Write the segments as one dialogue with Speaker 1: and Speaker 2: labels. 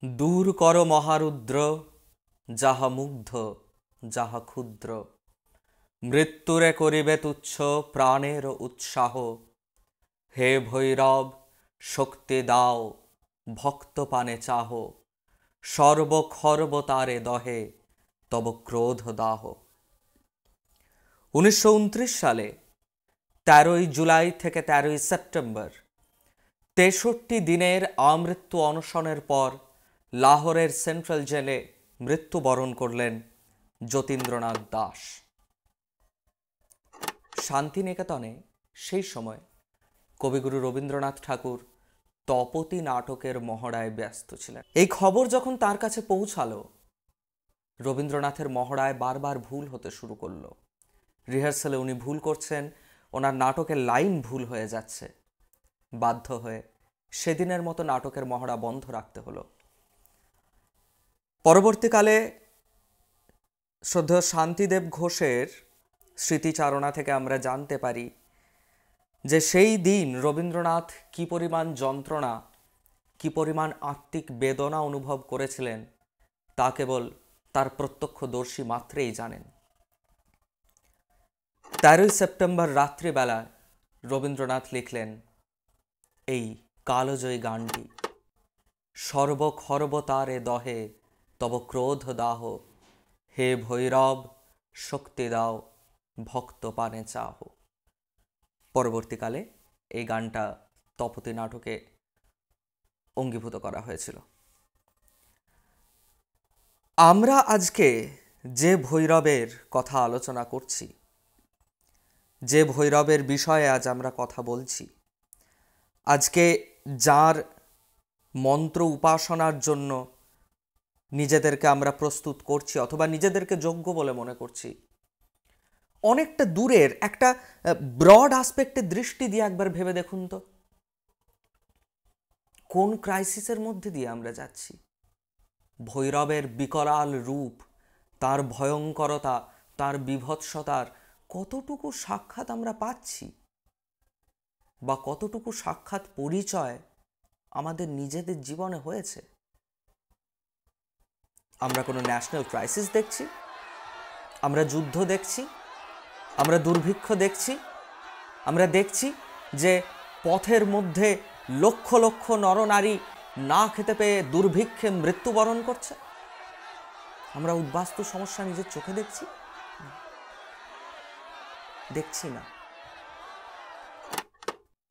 Speaker 1: দূর কর মহারুদ্র, যাহা মুগ্ধ যাহা ক্ষুদ্র, মৃত্যুরে করিবে তুচ্ছ প্রাণের উৎসাহ। হে ভৈরব, শক্তি দাও, ভক্ত পানে চাহ, সর্বখর্ব তারে দহে, তব ক্রোধ দাহ। 1929 সালে 13ই জুলাই থেকে 13ই সেপ্টেম্বর 63 দিনের আমৃত্যু অনশনের পর লাহোরের সেন্ট্রাল জেলে মৃত্যুবরণ করলেন যতীন্দ্রনাথ দাস। শান্তিনিকেতনে সেই সময় কবিগুরু রবীন্দ্রনাথ ঠাকুর তপতী নাটকের মহড়ায় ব্যস্ত ছিলেন। এই খবর যখন তার কাছে পৌঁছালো, রবীন্দ্রনাথের মহড়ায় বারবার ভুল হতে শুরু করলো। রিহার্সালে উনি ভুল করছেন, ওনার নাটকের লাইন ভুল হয়ে যাচ্ছে। বাধ্য হয়ে সেদিনের মতো নাটকের মহড়া বন্ধ রাখতে হলো। পরবর্তীকালে শ্রদ্ধেয় শান্তিদেব ঘোষের স্মৃতিচারণা থেকে আমরা জানতে পারি যে সেই দিন রবীন্দ্রনাথ কি পরিমাণ যন্ত্রণা, কি পরিমাণ আত্মিক বেদনা অনুভব করেছিলেন তা কেবল তার প্রত্যক্ষদর্শী মাত্রেই জানেন। 13ই সেপ্টেম্বর রাত্রিবেলা রবীন্দ্রনাথ লিখলেন এই কালজয়ী গানটি। সর্বখর্ব তারে দহে, তব ক্রোধ দাহ। হে ভৈরব, শক্তি দাও, ভক্ত পানে চাহ। পরবর্তীকালে এই গানটা তপতী নাটকে অঙ্গীভূত করা হয়েছিল। আমরা আজকে যে ভৈরবের কথা আলোচনা করছি, যে ভৈরবের বিষয়ে আজ আমরা কথা বলছি, আজকে যার মন্ত্র উপাসনার জন্য নিজেদেরকে আমরা প্রস্তুত করছি অথবা নিজেদেরকে যোগ্য বলে মনে করছি, অনেকটা দূরের একটা ব্রড আসপেক্টে দৃষ্টি দিয়ে একবার ভেবে দেখুন তো, কোন ক্রাইসিসের মধ্যে দিয়ে আমরা যাচ্ছি। ভৈরবের বিকরাল রূপ, তার ভয়ঙ্করতা, তার বীভৎসতার কতটুকু সাক্ষাৎ আমরা পাচ্ছি বা কতটুকু সাক্ষাৎ পরিচয় আমাদের নিজেদের জীবনে হয়েছে। আমরা কোনো ন্যাশনাল ক্রাইসিস দেখছি, আমরা যুদ্ধ দেখছি, আমরা দুর্ভিক্ষ দেখছি, আমরা দেখছি যে পথের মধ্যে লক্ষ লক্ষ নরনারী না খেতে পেয়ে দুর্ভিক্ষে মৃত্যুবরণ করছে। আমরা উদ্বাস্তু সমস্যা নিজের চোখে দেখছি? দেখছি না।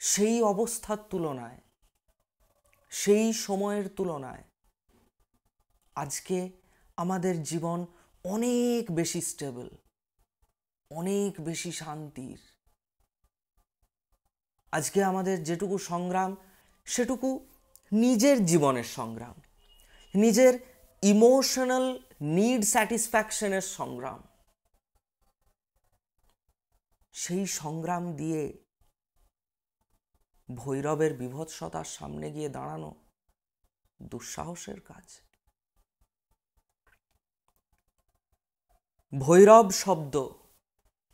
Speaker 1: সেই অবস্থার তুলনায়, সেই সময়ের তুলনায় আজকে আমাদের জীবন অনেক বেশি স্টেবল, অনেক বেশি শান্তির। আজকে আমাদের যেটুকু সংগ্রাম, সেটুকু নিজের জীবনের সংগ্রাম, নিজের ইমোশনাল নিড স্যাটিসফ্যাকশনের সংগ্রাম। সেই সংগ্রাম দিয়ে ভৈরবের বীভৎসতার সামনে গিয়ে দাঁড়ানো দুঃসাহসের কাজ। ভৈরব শব্দ,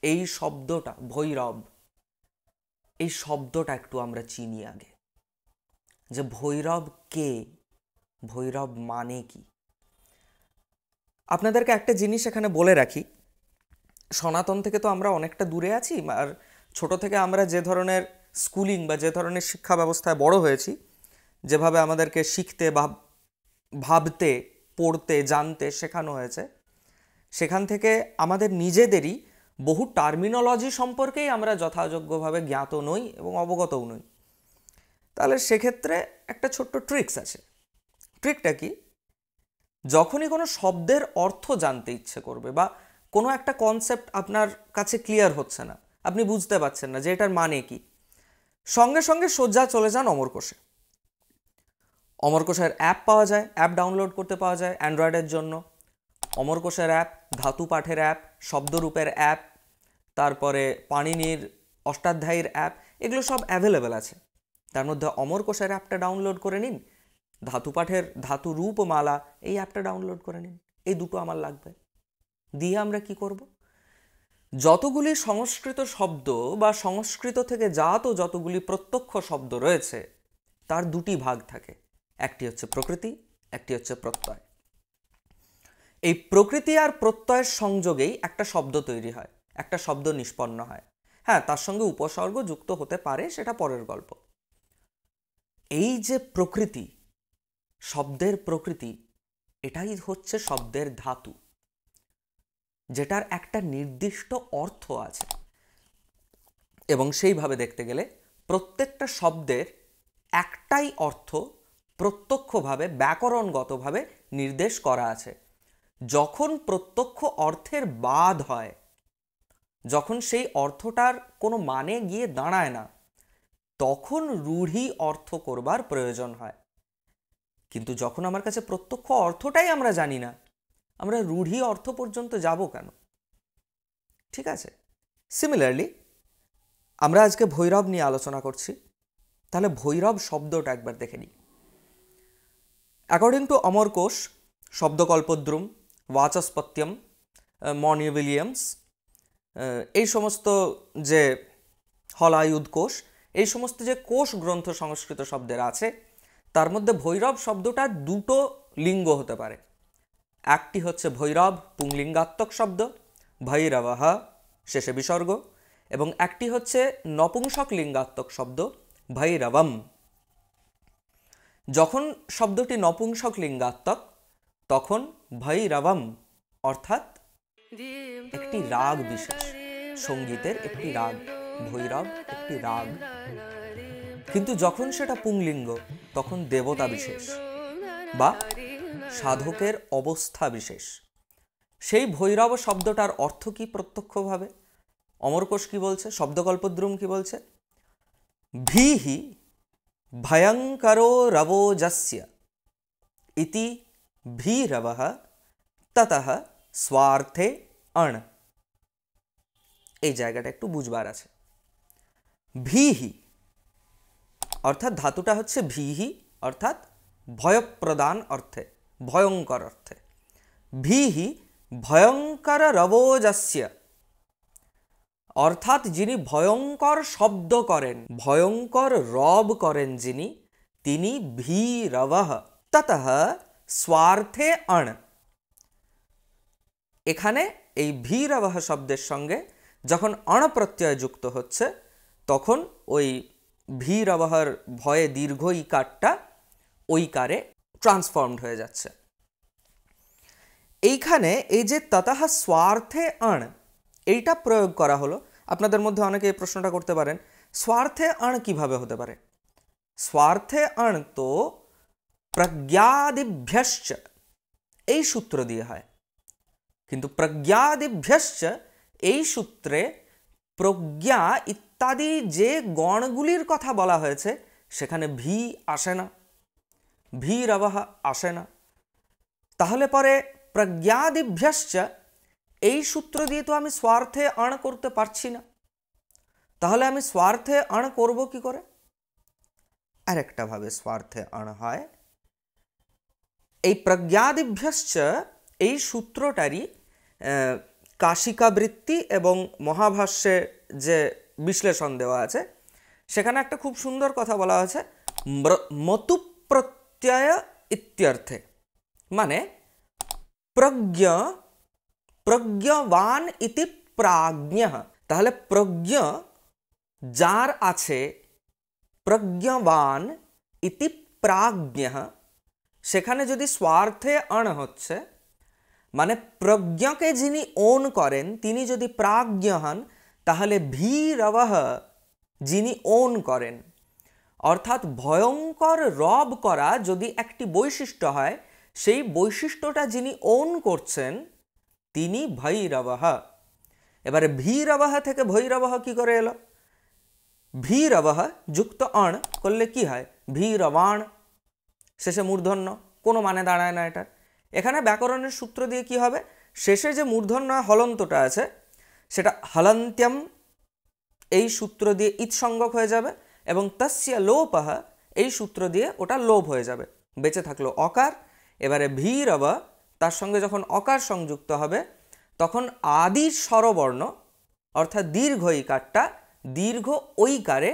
Speaker 1: এই শব্দটা ভৈরব, এই শব্দটা একটু আমরা চিনি আগে, যে ভৈরব কে, ভৈরব মানে কি। আপনাদেরকে একটা জিনিস এখানে বলে রাখি, সনাতন থেকে তো আমরা অনেকটা দূরে আছি, আর ছোট থেকে আমরা যে ধরনের স্কুলিং বা যে ধরনের শিক্ষা ব্যবস্থায় বড় হয়েছি, যেভাবে আমাদেরকে শিখতে বা ভাবতে, পড়তে, জানতে শেখানো হয়েছে, সেখান থেকে আমাদের নিজেদেরই বহু টার্মিনোলজি সম্পর্কেই আমরা যথাযোগ্যভাবে জ্ঞাত নই এবং অবগতও নই। তাহলে সেক্ষেত্রে একটা ছোট্ট ট্রিক্স আছে। ট্রিকটা কি? যখনই কোনো শব্দের অর্থ জানতে ইচ্ছে করবে বা কোনো একটা কনসেপ্ট আপনার কাছে ক্লিয়ার হচ্ছে না, আপনি বুঝতে পারছেন না যে এটার মানে কি, সঙ্গে সঙ্গে সোজা চলে যান অমরকোষে। অমরকোষের অ্যাপ পাওয়া যায়, অ্যাপ ডাউনলোড করতে পাওয়া যায় অ্যান্ড্রয়েডের জন্য। অমরকোষের অ্যাপ, ধাতু পাঠের অ্যাপ, শব্দরূপের অ্যাপ, তারপরে পাণিনির অষ্টাধ্যায়ীর অ্যাপ, এগুলো সব অ্যাভেলেবেল আছে। তার মধ্যে অমরকোষের অ্যাপটা ডাউনলোড করে নিন, ধাতু পাঠের ধাতু রূপমালা এই অ্যাপটা ডাউনলোড করে নিন। এই দুটো আমার লাগবে। দিয়ে আমরা কি করব? যতগুলি সংস্কৃত শব্দ বা সংস্কৃত থেকে জাত যতগুলি প্রত্যক্ষ শব্দ রয়েছে, তার দুটি ভাগ থাকে। একটি হচ্ছে প্রকৃতি, একটি হচ্ছে প্রত্যয়। এই প্রকৃতি আর প্রত্যয়ের সংযোগেই একটা শব্দ তৈরি হয়, একটা শব্দ নিষ্পন্ন হয়। হ্যাঁ, তার সঙ্গে উপসর্গ যুক্ত হতে পারে, সেটা পরের গল্প। এই যে প্রকৃতি, শব্দের প্রকৃতি, এটাই হচ্ছে শব্দের ধাতু, যেটার একটা নির্দিষ্ট অর্থ আছে। এবং সেইভাবে দেখতে গেলে প্রত্যেকটা শব্দের একটাই অর্থ প্রত্যক্ষভাবে ব্যাকরণগতভাবে নির্দেশ করা আছে। যখন প্রত্যক্ষ অর্থের বাদ হয়, যখন সেই অর্থটার কোনো মানে গিয়ে দাঁড়ায় না, তখন রূঢ়ি অর্থ করবার প্রয়োজন হয়। কিন্তু যখন আমার কাছে প্রত্যক্ষ অর্থটাই আমরা জানি না, আমরা রূঢ়ি অর্থ পর্যন্ত যাব কেন? ঠিক আছে। সিমিলারলি আমরা আজকে ভৈরব নিয়ে আলোচনা করছি, তাহলে ভৈরব শব্দটা একবার দেখে নিই। অ্যাকর্ডিং টু অমর কোষ, শব্দকল্পদ্রুম, বাচস্পত্যম, মনি উইলিয়ামস, এই সমস্ত যে হলায়ুধ কোষ, এই সমস্ত যে কোষ গ্রন্থ সংস্কৃত শব্দের আছে, তার মধ্যে ভৈরব শব্দটা দুটো লিঙ্গ হতে পারে। একটি হচ্ছে ভৈরব পুংলিঙ্গাত্মক শব্দ, ভৈরবঃ শেষে বিসর্গ, এবং একটি হচ্ছে নপুংসক লিঙ্গাত্মক শব্দ, ভৈরবম। যখন শব্দটি নপুংসক লিঙ্গাত্মক, তখন ভৈরবম অর্থাৎ একটি রাগ বিশেষ, সঙ্গীতের একটি রাগ, ভৈরব একটি রাগ। কিন্তু যখন সেটা পুংলিঙ্গ, তখন দেবতা বিশেষ বা সাধকের অবস্থা বিশেষ। সেই ভৈরব শব্দটার অর্থ কি প্রত্যক্ষভাবে? অমরকোষ কি বলছে, শব্দকল্পদ্রুম কি বলছে? ভীহি ভয়ঙ্করো রবোজস্য ইতি ভীরবঃ ততঃ স্বার্থে অণ। এই জায়গাটা একটু বুঝবার আছে। ভীহি অর্থাৎ ধাতুটা হচ্ছে ভীহি, অর্থাৎ ভয়প্রদান অর্থে, ভয়ঙ্কর অর্থে। ভীহি ভয়ঙ্কর রবোজস্য, অর্থাৎ যিনি ভয়ঙ্কর শব্দ করেন, ভয়ঙ্কর রব করেন যিনি, তিনি ভীরবঃ ততঃ স্বার্থে অণ। এখানে এই ভীরবঃ শব্দের সঙ্গে যখন অণ প্রত্যয় যুক্ত হচ্ছে, তখন ওই ভীরবঃর ভয়ে দীর্ঘ ইকারটা ঐকারে ট্রান্সফর্মড হয়ে যাচ্ছে। এইখানে এই যে ততঃ স্বার্থে অণ, এইটা প্রয়োগ করা হলো। আপনাদের মধ্যে অনেকে এই প্রশ্নটা করতে পারেন, স্বার্থে অণ কিভাবে হতে পারে? স্বার্থে অণ তো প্রজ্ঞাদিভ্যশ্চ এই সূত্র দিয়ে হয়, কিন্তু প্রজ্ঞাদিভ্যশ্চ এই সূত্রে প্রজ্ঞা ইত্যাদি যে গণগুলির কথা বলা হয়েছে, সেখানে ভি আসে না, ভীরবঃ আসে না। তাহলে পরে প্রজ্ঞাদিভ্যশ্চ এই সূত্র দিয়ে তো আমি স্বার্থে অণ করতে পারছি না। তাহলে আমি স্বার্থে অণ করব কি করে? আরেকটা ভাবে স্বার্থে অণ হয়, এই প্রজ্ঞাদিভ্যশ্চ এই সূত্রটারই কাশিকাবৃত্তি এবং মহাভাষ্যে যে বিশ্লেষণ দেওয়া আছে, সেখানে একটা খুব সুন্দর কথা বলা আছে, মতু প্রত্যয় ইত্যর্থে। মানে প্রজ্ঞ প্রজ্ঞবান ইতি প্রাজ্ঞঃ। তাহলে প্রজ্ঞ যার আছে, প্রজ্ঞবান ইতি প্রাজ্ঞঃ, সেখানে যদি স্বার্থে অণ হচ্ছে, মানে প্রজ্ঞকে যিনি ওন করেন তিনি যদি প্রাজ্ঞ হন, তাহলে ভীরবঃ যিনি ওন করেন, অর্থাৎ ভয়ঙ্কর রব করা যদি একটি বৈশিষ্ট্য হয়, সেই বৈশিষ্ট্যটা যিনি ওন করছেন তিনি ভৈরবঃ। এবারে ভীরবঃ থেকে ভৈরবঃ কি করে এলো? ভীরবঃ যুক্ত অণ করলে কি হয়? ভীরবাণ, শেষে মূর্ধন্য, কোনো মানে দাঁড়ায় না এটার। এখানে ব্যাকরণের সূত্র দিয়ে কি হবে? শেষে যে মূর্ধন্য হলন্তটা আছে, সেটা হলন্ত্যম এই সূত্র দিয়ে ইৎসঙ্গক হয়ে যাবে, এবং তস্য লোপঃ এই সূত্র দিয়ে ওটা লোপ হয়ে যাবে, বেঁচে থাকলো অকার। এবারে ভীরব তার সঙ্গে যখন অকার সংযুক্ত হবে, তখন আদি স্বরবর্ণ অর্থাৎ দীর্ঘ ইকারটা দীর্ঘ ঐকারে,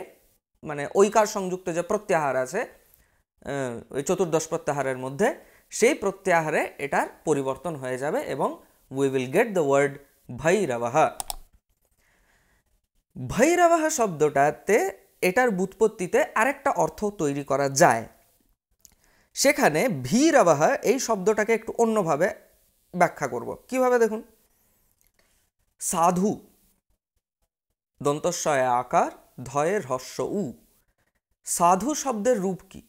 Speaker 1: মানে ঐকার সংযুক্ত যে প্রত্যাহার আছে ওই চতুর্দশ প্রত্যাহারের মধ্যে, সেই প্রত্যাহারে এটার পরিবর্তন হয়ে যাবে এবং we will get the word Bhairavah. Bhairavah শব্দটাতে এটার ব্যুৎপত্তিতে আরেকটা অর্থ তৈরি করা যায়। সেখানে ভীরবः এই শব্দটাকে একটু অন্যভাবে ব্যাখ্যা করব। কিভাবে দেখুন, সাধু দন্তস্বয়ে আকার, ধয়ে হ্রস্ব উ। সাধু শব্দের রূপ কি?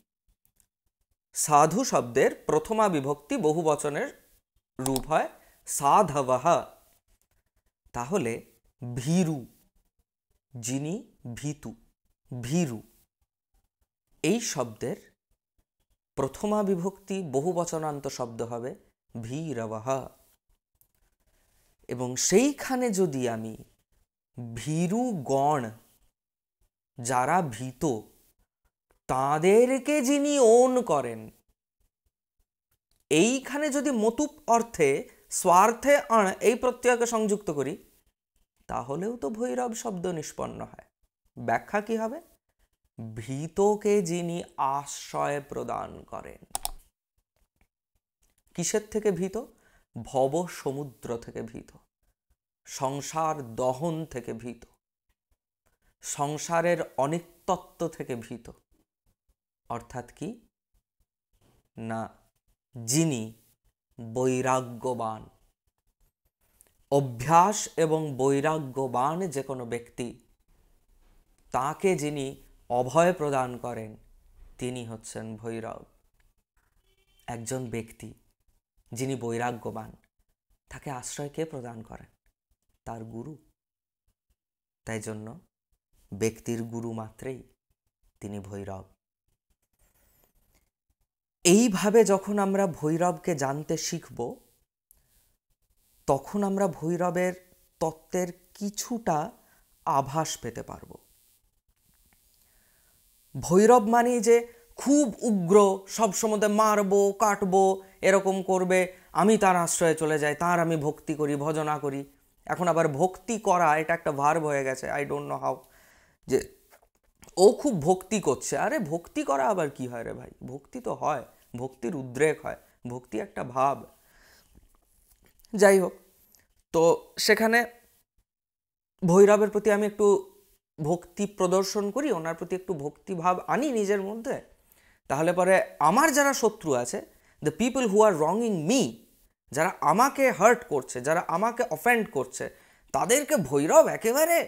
Speaker 1: সাধু শব্দের প্রথমা বিভক্তি বহু বচনের রূপ হয় সাধবः। তাহলে ভীরু, যিনি ভীতু, ভীরু, এই শব্দের প্রথমা বিভক্তি বহু বচনান্ত শব্দ হবে ভীরবः। এবং সেইখানে যদি আমি ভীরুগণ, যারা ভীত, তাদেরকে যিনি ওন করেন, এইখানে যদি মতুপ অর্থে স্বার্থে আণ এই প্রত্যয়কে সংযুক্ত করি, তাহলেও তো ভৈরব শব্দ নিষ্পন্ন হয়। ব্যাখ্যা কি হবে? ভীতকে যিনি আশ্রয় প্রদান করেন। কিসের থেকে ভীত? ভব সমুদ্র থেকে ভীত, সংসার দহন থেকে ভীত, সংসারের অনিত্যত্ব থেকে ভীত। অর্থাৎ কি না, যিনি বৈরাগ্যবান, অভ্যাস এবং বৈরাগ্যবান যে কোনো ব্যক্তি, তাকে যিনি অভয় প্রদান করেন, তিনি হচ্ছেন ভৈরব। একজন ব্যক্তি যিনি বৈরাগ্যবান, তাকে আশ্রয় কে প্রদান করেন? তার গুরু। তাই জন্য ব্যক্তির গুরু মাত্রেই তিনি ভৈরব। এইভাবে যখন আমরা ভৈরবকে জানতে শিখব, তখন আমরা ভৈরবের তত্ত্বের কিছুটা আভাস পেতে পারব। ভৈরব মানে যে খুব উগ্র, সবসময় মারবো, কাটবো, এরকম করবে, আমি তার আশ্রয়ে চলে যাই, তার আমি ভক্তি করি, ভজনা করি। এখন আবার ভক্তি করা এটা একটা ভার্ব হয়ে গেছে, আই ডোন্ট নো হাউ, যে ও খুব ভক্তি করছে। আরে ভক্তি করা আবার কি হয় রে ভাই? ভক্তি তো হয়, ভক্তির উদ্রেক হয়, ভক্তি একটা ভাব। যাই হোক, তো সেখানে ভৈরবের প্রতি আমি একটু ভক্তি প্রদর্শন করি, ওনার প্রতি একটু ভক্তিভাব আনি নিজের মধ্যে, তাহলে পরে আমার যারা শত্রু আছে, দ্য পিপল হু আর রঙিং মি, যারা আমাকে হার্ট করছে, যারা আমাকে অফেন্ড করছে, তাদেরকে ভৈরব একেবারে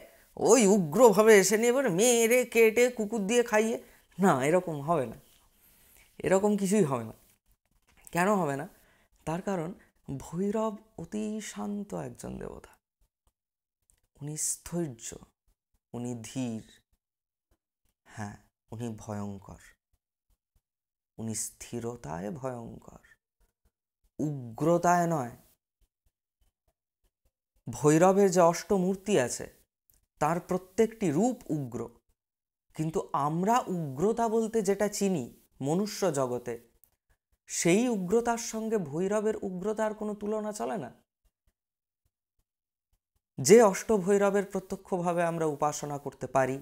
Speaker 1: ওই উগ্রভাবে এসে নিয়ে বলে মেরে কেটে কুকুর দিয়ে খাইয়ে, না, এরকম হবে না, এরকম কিছুই হবে না। কেন হবে না? তার কারণ ভৈরব অতি শান্ত একজন দেবতা। উনি স্থৈর্য, উনি ধীর, হ্যাঁ, উনি ভয়ঙ্কর, উনি স্থিরতায় ভয়ঙ্কর, উগ্রতায় নয়। ভৈরবের যে অষ্টমূর্তি আছে, তার প্রত্যেকটি রূপ উগ্র, কিন্তু আমরা উগ্রতা বলতে যেটা চিনি মনুষ্য জগতে, সেই উগ্রতার সঙ্গে ভৈরবের উগ্রতার কোনো তুলনা চলে না। যে অষ্টভৈরবের প্রত্যক্ষভাবে আমরা উপাসনা করতে পারি,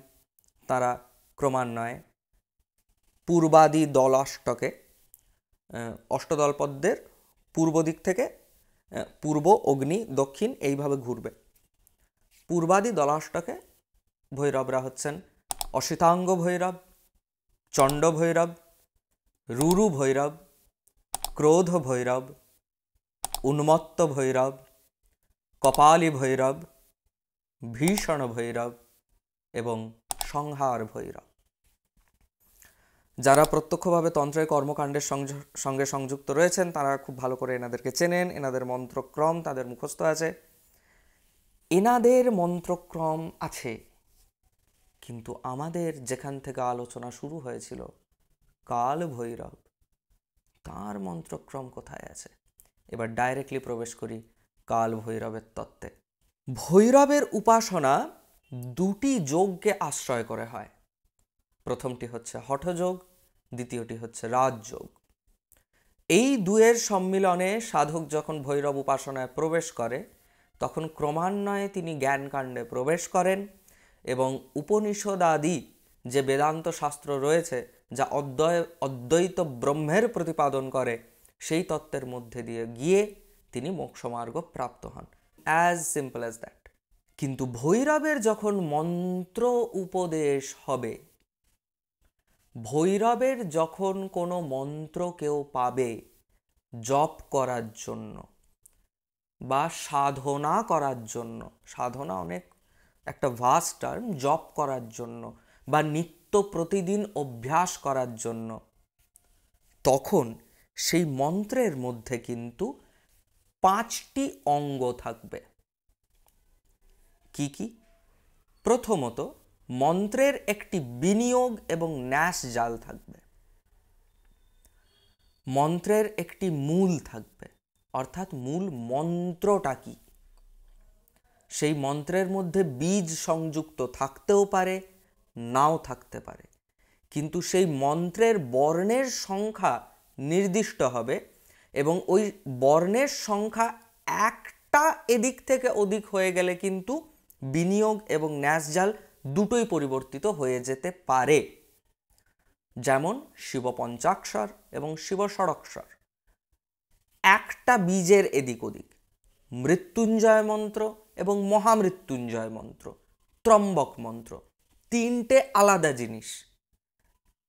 Speaker 1: তারা ক্রমান্বয়ে পূর্বাদি দলাষ্টকে, অষ্টদল পদ্মের পূর্ব দিক থেকে পূর্ব, অগ্নি, দক্ষিণ এইভাবে ঘুরবে। পূর্বাদি দলাষ্টকে ভৈরবরা হচ্ছেন অসিতাঙ্গ ভৈরব, চণ্ড ভৈরব, রুরু ভৈরব, ক্রোধ ভৈরব, উন্মত্ত ভৈরব, কপালী ভৈরব, ভীষণ ভৈরব এবং সংহার ভৈরব। যারা প্রত্যক্ষভাবে তন্ত্রের কর্মকাণ্ডের সঙ্গে সংযুক্ত রয়েছেন, তারা খুব ভালো করে এনাদেরকে চেনেন। এনাদের মন্ত্রক্রম তাদের মুখস্থ আছে। এনাদের মন্ত্রক্রম আছে, কিন্তু আমাদের যেখান থেকে আলোচনা শুরু হয়েছিল কাল ভৈরব, তার মন্ত্রক্রম কোথায় আছে? এবার ডাইরেক্টলি প্রবেশ করি কাল ভৈরবের তত্ত্বে। ভৈরবের উপাসনা দুটি যোগকে আশ্রয় করে হয়। প্রথমটি হচ্ছে হঠযোগ, দ্বিতীয়টি হচ্ছে রাজযোগ। এই দুয়ের সম্মিলনে সাধক যখন ভৈরব উপাসনায় প্রবেশ করে, তখন ক্রমান্বয়ে তিনি জ্ঞানকাণ্ডে প্রবেশ করেন এবং উপনিষদাদি যে বেদান্ত শাস্ত্র রয়েছে, যা অদ্বৈত ব্রহ্মের প্রতিপাদন করে, সেই তত্ত্বের মধ্যে দিয়ে গিয়ে তিনি মোক্ষমার্গ প্রাপ্ত হন। As simple as that. কিন্তু ভৈরবের যখন মন্ত্র উপদেশ হবে, ভৈরবের যখন কোনো মন্ত্র কেউ পাবে জপ করার জন্য বা সাধনা করার জন্য, সাধনা অনেক একটা ভাস্ট টার্ম, জপ করার জন্য বা নিত্য প্রতিদিন অভ্যাস করার জন্য, তখন সেই মন্ত্রের মধ্যে কিন্তু 5টি অঙ্গ থাকবে। কি কি? প্রথমত, মন্ত্রের একটি বিনিয়োগ এবং ন্যাস জাল থাকবে। মন্ত্রের একটি মূল থাকবে, অর্থাৎ মূল মন্ত্রটা কি। সেই মন্ত্রের মধ্যে বীজ সংযুক্ত থাকতেও পারে, নাও থাকতে পারে, কিন্তু সেই মন্ত্রের বর্ণের সংখ্যা নির্দিষ্ট হবে এবং ওই বর্ণের সংখ্যা একটা এদিক থেকে ওদিক হয়ে গেলে কিন্তু বিনিয়োগ এবং ন্যাসজাল দুটোই পরিবর্তিত হয়ে যেতে পারে। যেমন শিব পঞ্চাক্ষর এবং শিব ষড়ক্ষর, একটা বীজের এদিক ওদিক। মৃত্যুঞ্জয় মন্ত্র এবং মহামৃত্যুঞ্জয় মন্ত্র, ত্রম্বক মন্ত্র, তিনটে আলাদা জিনিস,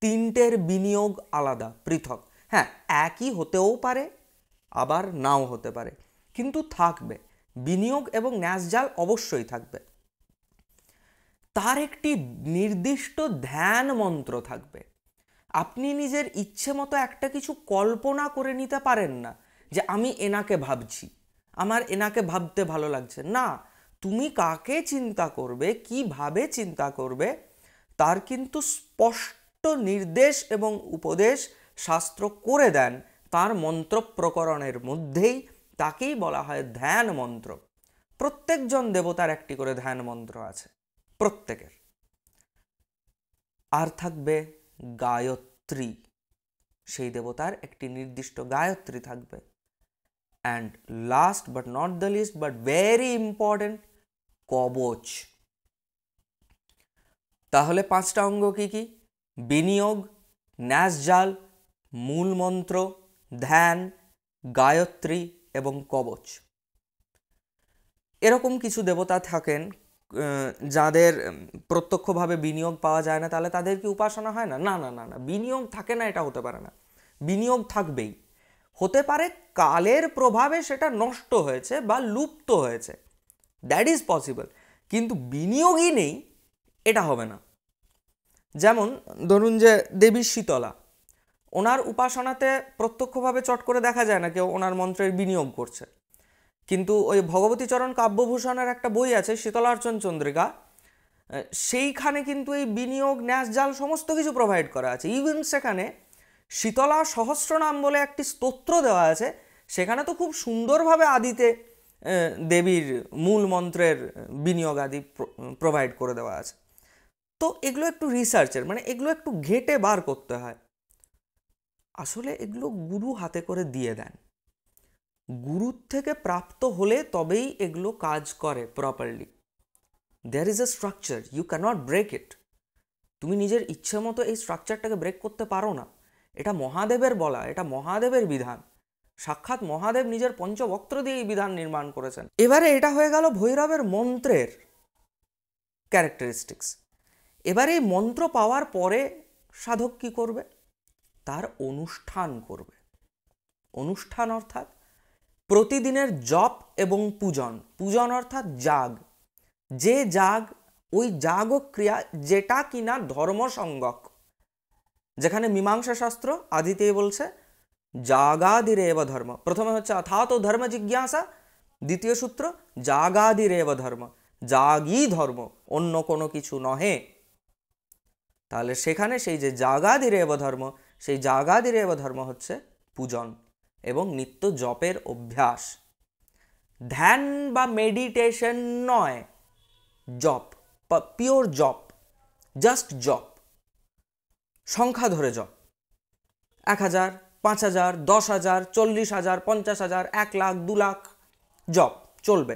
Speaker 1: তিনটের বিনিয়োগ আলাদা, পৃথক। হ্যাঁ, একই হতেও পারে আবার নাও হতে পারে, কিন্তু থাকবে বিনিয়োগ এবং ন্যাসজাল অবশ্যই থাকবে। তার একটি নির্দিষ্ট ধ্যান মন্ত্র থাকবে। আপনি নিজের ইচ্ছে মতো একটা কিছু কল্পনা করে নিতে পারেন না যে আমি এনাকে ভাবছি, আমার এনাকে ভাবতে ভালো লাগছে। না, তুমি কাকে চিন্তা করবে, কিভাবে চিন্তা করবে, তার কিন্তু স্পষ্ট নির্দেশ এবং উপদেশ শাস্ত্র করে দেন তার মন্ত্র প্রকরণের মধ্যেই। তাকেই বলা হয় ধ্যান মন্ত্র। প্রত্যেকজন দেবতার একটি করে ধ্যান মন্ত্র আছে, প্রত্যেকের। আর থাকবে গায়ত্রী, সেই দেবতার একটি নির্দিষ্ট গায়ত্রী থাকবে। And last but not the least but very important, কবচ। তাহলে 5টা অঙ্গ কি কি? বিনিয়োগ, ন্যাসজাল, মূল মন্ত্র, ধ্যান, গায়ত্রী এবং কবচ। এরকম কিছু দেবতা থাকেন যাদের প্রত্যক্ষভাবে বিনিয়োগ পাওয়া যায় না, তাহলে তাদের কি উপাসনা হয় না? না না না না, বিনিয়োগ থাকে না এটা হতে পারে না। বিনিয়োগ থাকবেই। হতে পারে কালের প্রভাবে সেটা নষ্ট হয়েছে বা লুপ্ত হয়েছে, দ্যাট ইজ পসিবল, কিন্তু বিনিয়োগই নেই এটা হবে না। যেমন ধরুন যে দেবী শীতলা, ওনার উপাসনাতে প্রত্যক্ষভাবে চট করে দেখা যায় না কেউ ওনার মন্ত্রের বিনিয়োগ করছে, কিন্তু ওই ভগবতীচরণ কাব্যভূষণের একটা বই আছে শীতলার্চন চন্দ্রিকা, সেইখানে কিন্তু এই বিনিয়োগ, ন্যাসজাল সমস্ত কিছু প্রোভাইড করা আছে। ইভেন সেখানে শীতলা সহস্রনাম বলে একটি স্তোত্র দেওয়া আছে, সেখানে তো খুব সুন্দরভাবে আদিতে দেবীর মূল মন্ত্রের বিনিয়োগ আদি প্রোভাইড করে দেওয়া আছে। তো এগুলো একটু রিসার্চের, মানে এগুলো একটু ঘেঁটে বার করতে হয়। আসলে এগুলো গুরু হাতে করে দিয়ে দেন, গুরুর থেকে প্রাপ্ত হলে তবেই এগুলো কাজ করে properly. There is a structure, you cannot break it. তুমি নিজের ইচ্ছে মতো এই স্ট্রাকচারটাকে ব্রেক করতে পারো না। এটা মহাদেবের বলা, এটা মহাদেবের বিধান। সাক্ষাৎ মহাদেব নিজের পঞ্চবক্ত্র দিয়ে এই বিধান নির্মাণ করেছেন। এবারে এটা হয়ে গেল ভৈরবের মন্ত্রের ক্যারেক্টারিস্টিক্স। এবারে এই মন্ত্র পাওয়ার পরে সাধক কি করবে? তার অনুষ্ঠান করবে। অনুষ্ঠান অর্থাৎ প্রতিদিনের জপ এবং পূজন। পূজন অর্থাৎ যাগ, যে যাগ, ওই যাগ ক্রিয়া যেটা কিনা ধর্মসঙ্গক। যেখানে মীমাংসা শাস্ত্র আদিতেই বলছে যাগাদিরেব ধর্ম, প্রথমে হচ্ছে অথাত ধর্ম জিজ্ঞাসা, দ্বিতীয় সূত্র যাগাদিরেব ধর্ম, যাগই ধর্ম, অন্য কোনো কিছু নহে। তাহলে সেখানে সেই যে যাগাদিরেব ধর্ম, সেই যাগাদিরেব ধর্ম হচ্ছে পূজন এবং নিত্য জপের অভ্যাস। ধ্যান বা মেডিটেশন নয়, জপ, পিওর জপ, জাস্ট জপ, সংখ্যা ধরে জপ। 1000, 5000, 10,000, 40,000, 50,000, 1 লাখ, 2 লাখ জপ চলবে।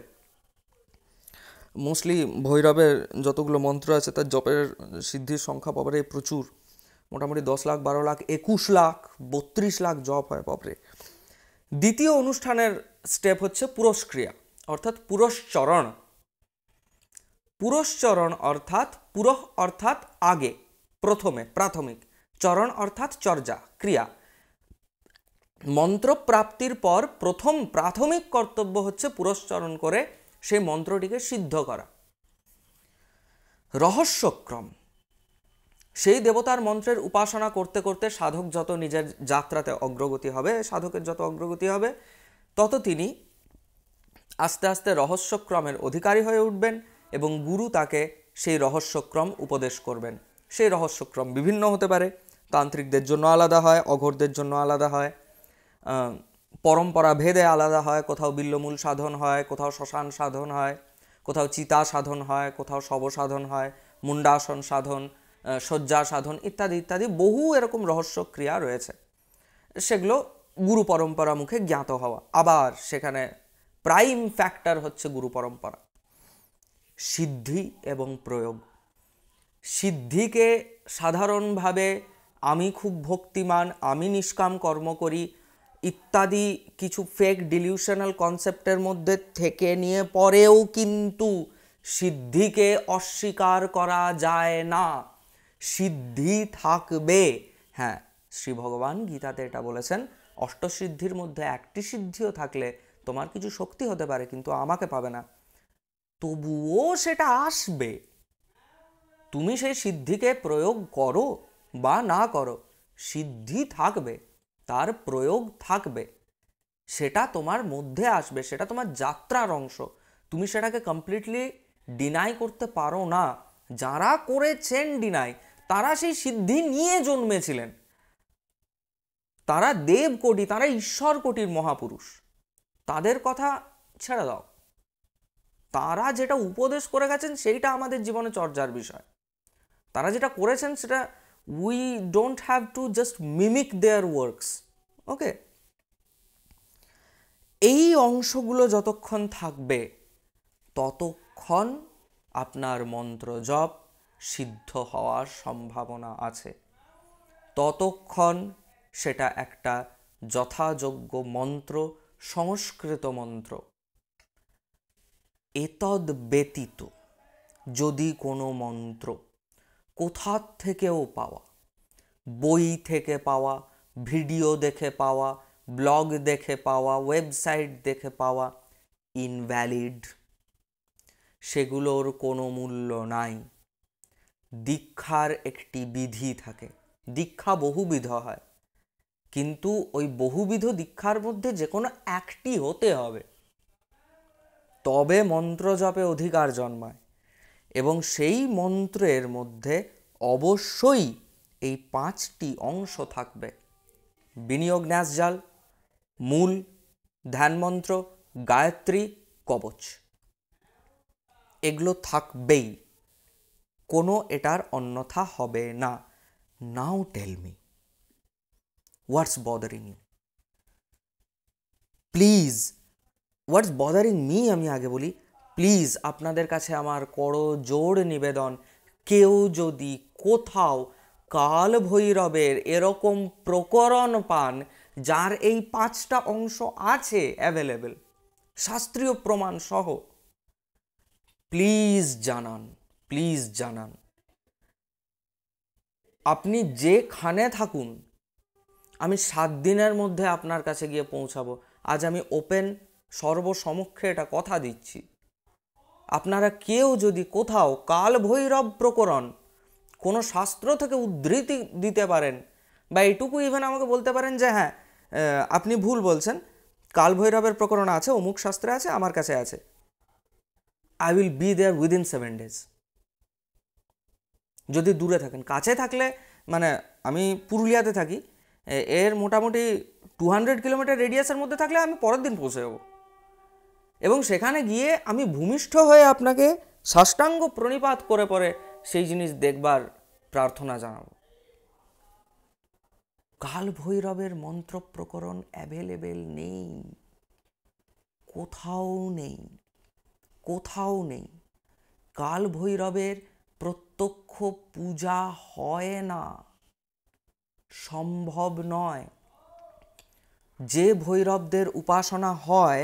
Speaker 1: মোস্টলি ভৈরবের যতগুলো মন্ত্র আছে তার জপের সিদ্ধির সংখ্যা বাবারে প্রচুর, মোটামুটি 10 লাখ, 12 লাখ, 21 লাখ, 32 লাখ জপ হয় বাপরে। দ্বিতীয় অনুষ্ঠানের স্টেপ হচ্ছে পুরস্ক্রিয়া অর্থাৎ পুরশ্চরণ। পুরশ্চরণ অর্থাৎ পুরঃ অর্থাৎ আগে, প্রথমে, প্রাথমিক, চরণ অর্থাৎ চর্যা, ক্রিয়া। মন্ত্র প্রাপ্তির পর প্রথম প্রাথমিক কর্তব্য হচ্ছে পুরশ্চরণ করে সেই মন্ত্রটিকে সিদ্ধ করা। রহস্যক্রম, সেই দেবতার মন্ত্রের উপাসনা করতে করতে সাধক যত নিজের যাত্রাতে অগ্রগতি হবে, সাধকের যত অগ্রগতি হবে, তত তিনি আস্তে আস্তে রহস্যক্রমের অধিকারী হয়ে উঠবেন এবং গুরু তাকে সেই রহস্যক্রম উপদেশ করবেন। সেই রহস্যক্রম বিভিন্ন হতে পারে, তান্ত্রিকদের জন্য আলাদা হয়, অঘোরদের জন্য আলাদা হয়, পরম্পরা ভেদে আলাদা হয়। কোথাও বিল্লমূল সাধন হয়, কোথাও শ্মশান সাধন হয়, কোথাও চিতা সাধন হয়, কোথাও শব সাধন হয়, মুন্ডাসন সাধন, শয্যা সাধন ইত্যাদি ইত্যাদি বহু এরকম রহস্য ক্রিয়া রয়েছে। সেগুলো গুরু পরম্পরা মুখে জ্ঞাত হওয়া। আবার সেখানে প্রাইম ফ্যাক্টর হচ্ছে গুরু পরম্পরা। সিদ্ধি এবং প্রয়োগ। সিদ্ধিকে সাধারণভাবে আমি খুব ভক্তিমান, আমি নিষ্কাম কর্ম করি ইত্যাদি কিছু ফেক ডিলিউশনাল কনসেপ্টের মধ্যে থেকে নিয়ে পরেও কিন্তু সিদ্ধিকে অস্বীকার করা যায় না। সিদ্ধি থাকবে। হ্যাঁ, শ্রী ভগবান গীতাতে এটা বলেছেন, অষ্টসিদ্ধির মধ্যে একটি সিদ্ধিও থাকলে তোমার কিছু শক্তি হতে পারে কিন্তু আমাকে পাবে না, তবুও সেটা আসবে। তুমি সেই সিদ্ধিকে প্রয়োগ করো বা না করো, সিদ্ধি থাকবে, তার প্রয়োগ থাকবে, সেটা তোমার মধ্যে আসবে, সেটা তোমার যাত্রার অংশ। তুমি সেটাকে কমপ্লিটলি ডিনাই করতে পারো না। যারা করেছেন ডিনাই, তারা সেই সিদ্ধি নিয়ে জন্মেছিলেন, তারা দেবকোটি, তারা ঈশ্বর কোটির মহাপুরুষ। তাদের কথা ছেড়ে দাও, তারা যেটা উপদেশ করে গেছেন সেইটা আমাদের জীবনে চর্চার বিষয়। তারা যেটা করেছেন সেটা we don't have to just mimic their works. Okay, এই অংশগুলো যতক্ষণ থাকবে ততক্ষণ আপনার মন্ত্র জপ সিদ্ধ হওয়ার সম্ভাবনা আছে, ততক্ষণ সেটা একটা যথাযোগ্য মন্ত্র, সংস্কৃত মন্ত্র। এতদ ব্যতীত যদি কোনো মন্ত্র কোথার থেকেও পাওয়া, বই থেকে পাওয়া, ভিডিও দেখে পাওয়া, ব্লগ দেখে পাওয়া, ওয়েবসাইট দেখে পাওয়া, ইনভ্যালিড, সেগুলোর কোনো মূল্য নাই। দীক্ষার একটি বিধি থাকে, দীক্ষা বহুবিধ হয়, কিন্তু ওই বহুবিধ দীক্ষার মধ্যে যে কোনো একটি হতে হবে, তবে মন্ত্র জপে অধিকার জন্মায়। এবং সেই মন্ত্রের মধ্যে অবশ্যই এই 5টি অংশ থাকবে: বিনিয়োগ, ন্যাসজাল, মূল, ধ্যানমন্ত্র, গায়ত্রী, কবচ। এগুলো থাকবেই, কোনো এটার অন্যথা হবে না। Now tell me, what's bothering you? Please, what's bothering me আমি আগে বলি। প্লিজ, আপনাদের কাছে আমার করজোড় নিবেদন, কেউ যদি কোথাও কাল ভৈরবের এরকম প্রকরণ পান যার এই 5টা অংশ আছে অ্যাভেলেবেল, শাস্ত্রীয় প্রমাণ সহ, প্লিজ জানান, প্লিজ জানান। আপনি যেখানে থাকুন, আমি 7 দিনের মধ্যে আপনার কাছে গিয়ে পৌঁছাবো। আজ আমি ওপেন সর্বসমক্ষে এটা কথা দিচ্ছি। আপনারা কেউ যদি কোথাও কাল ভৈরব প্রকরণ কোনো শাস্ত্র থেকে উদ্ধৃতি দিতে পারেন, বা এটুকু ইভেন আমাকে বলতে পারেন যে হ্যাঁ আপনি ভুল বলছেন, কাল ভৈরবের প্রকরণ আছে, অমুক শাস্ত্রে আছে, আমার কাছে আছে, I will be there within 7 days। যদি দূরে থাকেন, কাছে থাকলে, মানে আমি পুরুলিয়াতে থাকি, এর মোটামুটি 200 কিলোমিটার রেডিয়াসের মধ্যে থাকলে আমি পরের দিন পৌঁছে যাব, এবং সেখানে গিয়ে আমি ভূমিষ্ঠ হয়ে আপনাকে সাষ্টাঙ্গ প্রণিপাত করে পরে সেই জিনিস দেখবার প্রার্থনা জানাবো। কাল ভৈরবের মন্ত্র প্রকরণ অ্যাভেলেবেল নেই, কোথাও নেই, কোথাও নেই। কাল ভৈরবের প্রত্যক্ষ পূজা হয় না, সম্ভব নয়। যে ভৈরবদের উপাসনা হয়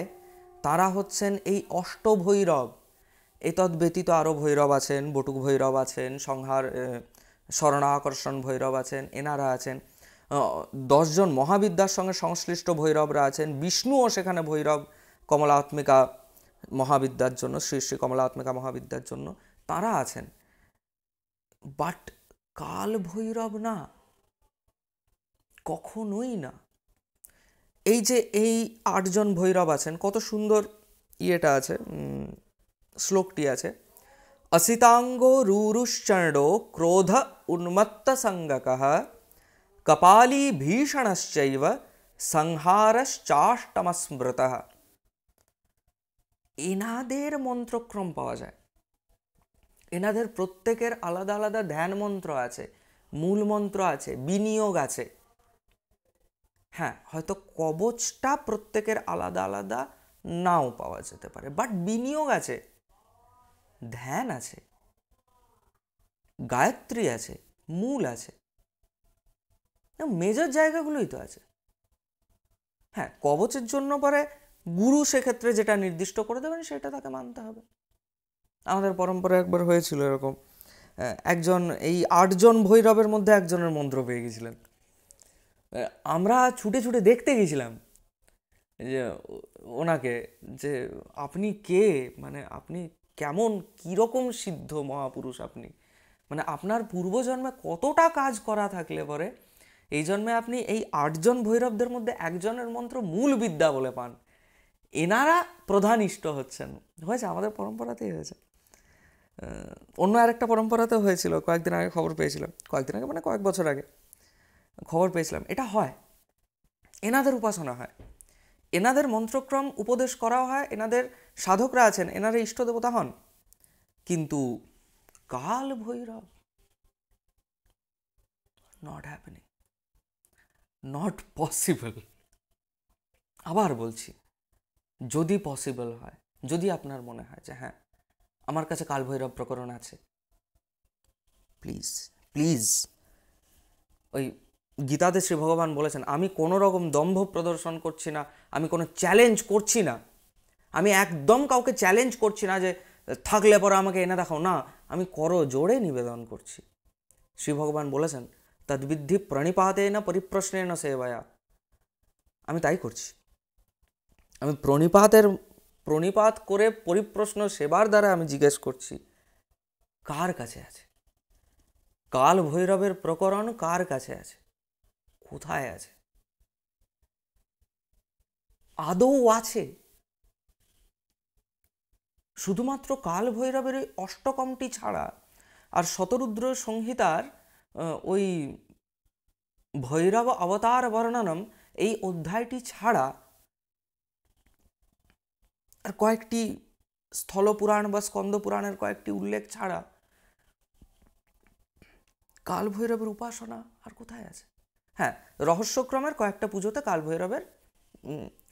Speaker 1: তারা হচ্ছেন এই অষ্টভৈরব। এতদ ব্যতীত আরও ভৈরব আছেন, বটুক ভৈরব আছেন, সংহার শরণাকর্ষণ ভৈরব আছেন, এনারা আছেন। 10জন মহাবিদ্যার সঙ্গে সংশ্লিষ্ট ভৈরবরা আছেন, বিষ্ণুও সেখানে ভৈরব কমলাত্মিকা মহাবিদ্যার জন্য, শ্রী শ্রী কমলাত্মিকা মহাবিদ্যার জন্য তারা আছেন। বাট কাল ভৈরব না, কখনোই না। এই যে এই 8জন ভৈরব আছেন, কত সুন্দর ইয়েটা আছে, শ্লোকটি আছে, অসিতাঙ্গ রুরুশ্চণ্ডো ক্রোধ উন্মত্ত সঙ্গকঃ কপালী ভীষণশ্চৈব সংহারশ্চাষ্টমস্মৃতঃ। এনাদের মন্ত্রক্রম পাওয়া যায়, এনাদের প্রত্যেকের আলাদা আলাদা ধ্যান মন্ত্র আছে, মূল মন্ত্র আছে, বিনিয়োগ আছে। হ্যাঁ, হয়তো কবচটা প্রত্যেকের আলাদা আলাদা নাও পাওয়া যেতে পারে, বাট বিনিয়োগ আছে, ধ্যান আছে, গায়ত্রী আছে, মূল আছে, মেজর জায়গাগুলোই তো আছে। হ্যাঁ, কবচের জন্য পরে গুরু সেক্ষেত্রে যেটা নির্দিষ্ট করে দেবেন সেটা তাকে মানতে হবে। আমাদের পরম্পরায় একবার হয়েছিল এরকম, একজন এই 8জন ভৈরবের মধ্যে একজনের মন্ত্র পেয়ে গেছিলেন। আমরা ছুটে ছুটে দেখতে গেছিলাম যে ওনাকে, যে আপনি কে, মানে আপনি কেমন, কীরকম সিদ্ধ মহাপুরুষ আপনি, মানে আপনার পূর্বজন্মে কতটা কাজ করা থাকলে পরে এই জন্মে আপনি এই 8জন ভৈরবদের মধ্যে একজনের মন্ত্র মূল বিদ্যা বলে পান। এনারা প্রধান ইষ্ট হচ্ছেন। হয়েছে, আমাদের পরম্পরাতেই হয়েছে। অন্য আরেকটা পরম্পরাতেও হয়েছিল, কয়েকদিন আগে খবর পেয়েছিলাম, কয়েকদিন আগে মানে কয়েক বছর আগে খবর পেয়েছিলাম। এটা হয়, এনাদের উপাসনা হয়, এনাদের মন্ত্রক্রম উপদেশ করা হয়, এনাদের সাধকরা আছেন, এনারা ইষ্ট দেবতা হন। কিন্তু Kal Bhairav, not happening, not possible. আবার বলছি, যদি পসিবল হয়, যদি আপনার মনে হয় যে হ্যাঁ আমার কাছে কাল ভৈরব প্রকরণ আছে, প্লিজ প্লিজ, ওই গীতাতে শ্রী ভগবান বলেছেন, আমি কোনো রকম দম্ভ প্রদর্শন করছি না, আমি কোনো চ্যালেঞ্জ করছি না, আমি একদম কাউকে চ্যালেঞ্জ করছি না যে থাকলে পরে আমাকে এনে দেখাও, না, আমি করো জোরে নিবেদন করছি। শ্রী ভগবান বলেছেন, তদ্বিদ্ধি প্রণিপাতেন পরিপ্রশ্নেন সেবায়া। আমি তাই করছি, আমি প্রণিপাত করে পরিপ্রশ্ন সেবার দ্বারা আমি জিজ্ঞেস করছি কার কাছে আছে কাল ভৈরবের প্রকরণ, কার কাছে আছে, কোথায় আছে, আদৌ আছে? শুধুমাত্র কাল ভৈরবের ওই অষ্টকমটি ছাড়া আর শতরুদ্র সংহিতার ওই ভৈরব অবতার বর্ণনম এই অধ্যায়টি ছাড়া আর কয়েকটি স্থলপুরাণ বা স্কন্দপুরাণের কয়েকটি উল্লেখ ছাড়া কাল ভৈরবের উপাসনা আর কোথায় আছে? হ্যাঁ, রহস্যক্রমের কয়েকটা পুজোতে কাল ভৈরবের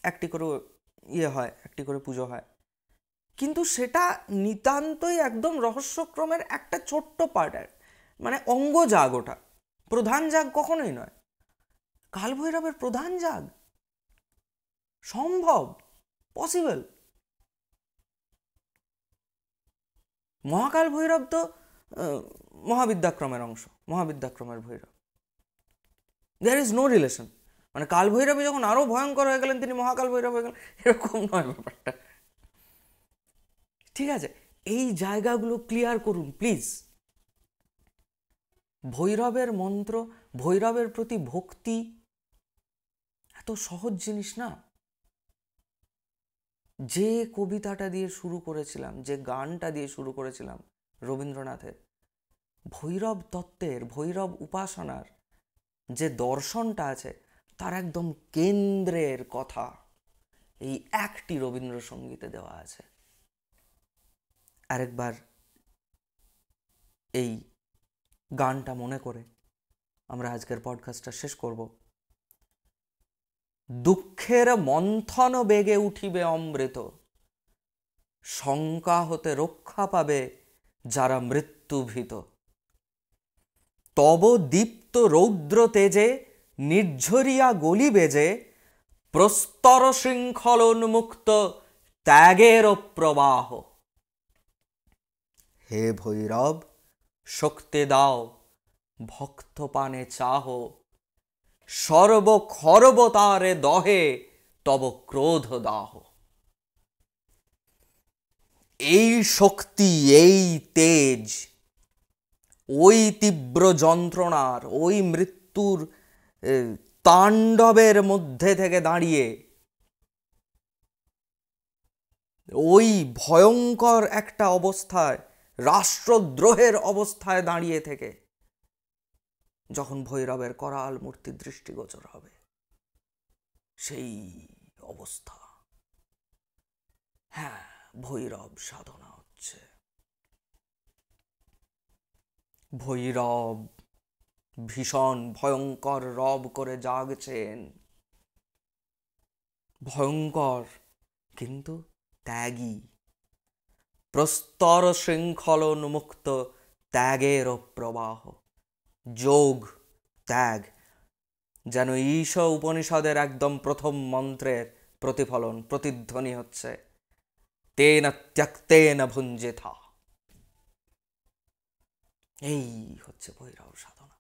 Speaker 1: একটি করে ইয়ে হয়, একটি করে পুজো হয়, কিন্তু সেটা নিতান্তই একদম রহস্যক্রমের একটা ছোট্ট পার্ট, মানে অঙ্গ জাগ, ওটা প্রধান জাগ কখনোই নয়। কাল ভৈরবের প্রধান জাগ সম্ভব, পসিবল? মহাকাল ভৈরব তো মহাবিদ্যাক্রমের অংশ, মহাবিদ্যাক্রমের Bhairav, there is no relation. মানে কাল ভৈরবী যখন আরো ভয়ঙ্কর হয়ে গেলেন তিনি মহাকাল ভৈরব হয়ে গেলেন, এরকম নয় ব্যাপারটা। ঠিক আছে, এই জায়গাগুলো ক্লিয়ার করুন প্লিজ। ভৈরবের মন্ত্র, ভৈরবের প্রতি ভক্তি এত সহজ জিনিস না। যে কবিতাটা দিয়ে শুরু করেছিলাম, যে গানটা দিয়ে শুরু করেছিলাম রবীন্দ্রনাথের, ভৈরব তত্ত্বের, ভৈরব উপাসনার যে দর্শনটা আছে তার একদম কেন্দ্রের কথা এই একটি রবীন্দ্রসঙ্গীতে দেওয়া আছে। আরেকবার এই গানটা মনে করে আমরা আজকের পডকাস্টটা শেষ করব। দুঃখের মন্থন বেগে উঠিবে অমৃত, শঙ্কা হতে রক্ষা পাবে যারা মৃত্যুভীত। তব দীপ্ত রৌদ্র তেজে নির্ঝরিয়া গলি বেজে প্রস্তর শৃঙ্খল উন্মুক্ত ত্যাগের প্রবাহ। হে ভৈরব, শক্তি দাও, ভক্ত পানে চাহ, সর্ব খর্বতারে দহে তব ক্রোধ দাহ। এই শক্তি, এই তেজ, ওই তীব্র যন্ত্রণার, ওই মৃত্যুর তাণ্ডবের মধ্যে থেকে দাঁড়িয়ে, ওই ভয়ঙ্কর একটা অবস্থায়, রাষ্ট্রদ্রোহের অবস্থায় দাঁড়িয়ে থেকে যখন ভৈরবের করাল মূর্তি দৃষ্টিগোচর হবে, সেই অবস্থা, হ্যাঁ, ভৈরব সাধনা হচ্ছে। ভৈরব ভীষণ ভয়ঙ্কর রব করে জাগছেন, ভয়ঙ্কর কিন্তু ত্যাগী। প্রস্তর শৃঙ্খল উন্মুক্ত ত্যাগের প্রবাহ। যোগ, ত্যাগ যেন ঈশ উপনিষদের একদম প্রথম মন্ত্রের প্রতিফলন, প্রতিধ্বনি হচ্ছে তেন ত্যক্তেন ভুঞ্জেথা। এই হচ্ছে ভৈরব সাধনা,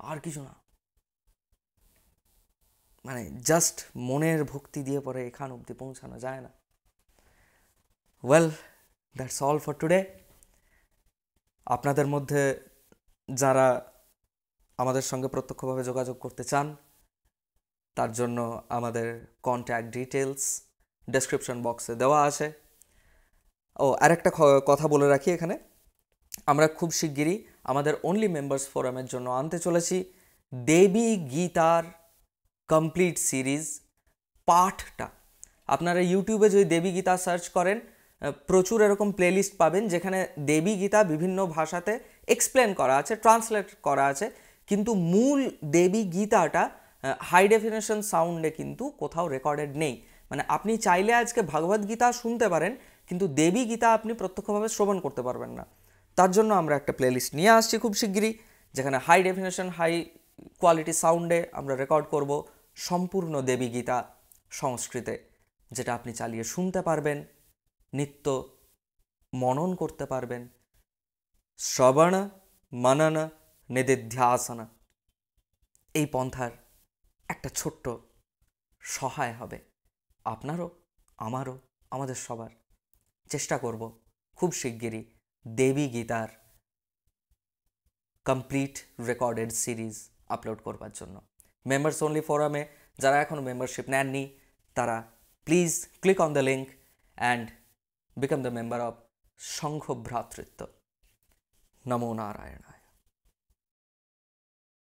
Speaker 1: আর কিছু না। মানে জাস্ট মনের ভক্তি দিয়ে পরে এখান অবধি পৌঁছানো যায় না। Well, that's all for today. আপনাদের মধ্যে যারা আমাদের সঙ্গে প্রত্যক্ষভাবে যোগাযোগ করতে চান, তার জন্য আমাদের কন্ট্যাক্ট ডিটেলস ডেসক্রিপশন বক্সে দেওয়া আছে। ও আরেকটা কথা বলে রাখি এখানে, আমরা খুব শিগগিরই আমাদের অনলি মেম্বার্স ফোরামের জন্য আনতে চলেছি দেবী গীতার কমপ্লিট সিরিজ পাঠটা। আপনারা ইউটিউবে যদি দেবী গীতা সার্চ করেন, প্রচুর এরকম প্লেলিস্ট পাবেন যেখানে দেবী গীতা বিভিন্ন ভাষাতে এক্সপ্লেন করা আছে, ট্রান্সলেট করা আছে, কিন্তু মূল দেবী গীতাটা হাই ডেফিনেশন সাউন্ডে কিন্তু কোথাও রেকর্ডেড নেই। মানে আপনি চাইলে আজকে ভগবদ গীতা শুনতে পারেন, কিন্তু দেবী গীতা আপনি প্রত্যক্ষভাবে শ্রবণ করতে পারবেন না। তার জন্য আমরা একটা প্লেলিস্ট নিয়ে আসছি খুব শিগগিরই, যেখানে হাই ডেফিনেশন, হাই কোয়ালিটি সাউন্ডে আমরা রেকর্ড করব সম্পূর্ণ দেবী গীতা সংস্কৃতে, যেটা আপনি চালিয়ে শুনতে পারবেন, নিত্য মনন করতে পারবেন। শ্রবণ মনন নিদিধ্যাসন, এই পন্থার একটা ছোট্ট সহায় হবে আপনারও, আমারও, আমাদের সবার। চেষ্টা করব খুব শিগগিরই দেবী গীতার কমপ্লিট রেকর্ডেড সিরিজ আপলোড করবার জন্য। মেম্বার্স অনলি ফোরামে যারা এখনও মেম্বারশিপ নেননি, তারা please click on the link and become the member of সংঘ ভ্রাতৃত্ব। নমো নারায়ণ।